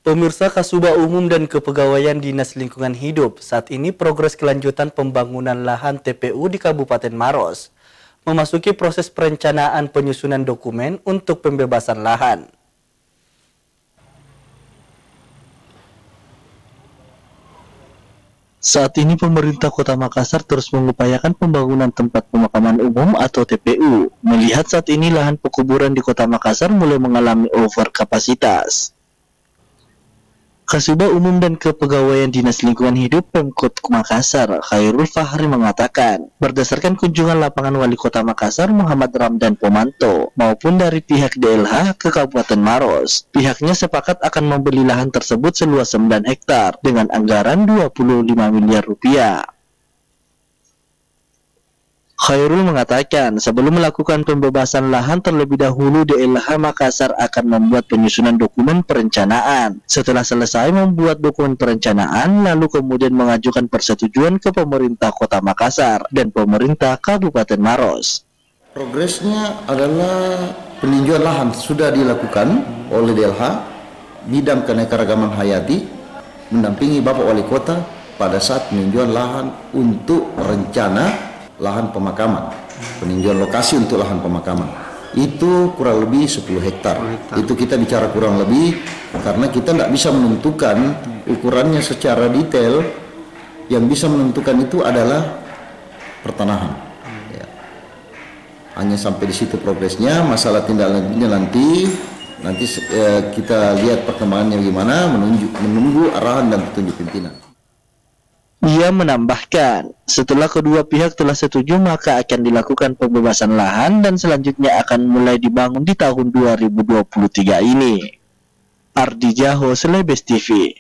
Pemirsa Kasubag Umum dan Kepegawaian Dinas Lingkungan Hidup, saat ini progres kelanjutan pembangunan lahan TPU di Kabupaten Maros memasuki proses perencanaan penyusunan dokumen untuk pembebasan lahan. Saat ini pemerintah Kota Makassar terus mengupayakan pembangunan tempat pemakaman umum atau TPU, melihat saat ini lahan pekuburan di Kota Makassar mulai mengalami overkapasitas. Kasubag Umum dan Kepegawaian Dinas Lingkungan Hidup Pemkot Makassar, Khairul Fahri mengatakan, berdasarkan kunjungan lapangan Wali Kota Makassar Muhammad Ramdan Pomanto maupun dari pihak DLH ke Kabupaten Maros, pihaknya sepakat akan membeli lahan tersebut seluas 9 hektar dengan anggaran 25 miliar rupiah. Khairul mengatakan, sebelum melakukan pembebasan lahan terlebih dahulu DLH Makassar akan membuat penyusunan dokumen perencanaan. Setelah selesai membuat dokumen perencanaan, lalu kemudian mengajukan persetujuan ke pemerintah Kota Makassar dan pemerintah Kabupaten Maros. Progresnya adalah peninjauan lahan sudah dilakukan oleh DLH, bidang keanekaragaman hayati, mendampingi Bapak Wali Kota pada saat peninjauan lahan untuk rencana lahan pemakaman, peninjauan lokasi untuk lahan pemakaman. Itu kurang lebih 10 hektar. Itu kita bicara kurang lebih karena kita tidak bisa menentukan ukurannya secara detail. Yang bisa menentukan itu adalah pertanahan. Ya. Hanya sampai di situ progresnya. Masalah tindak lanjutnya nanti kita lihat perkembangannya gimana, menunggu arahan dan petunjuk pimpinan. Ia menambahkan, setelah kedua pihak telah setuju maka akan dilakukan pembebasan lahan dan selanjutnya akan mulai dibangun di tahun 2023 ini. Ardi Jaho, Selebes TV.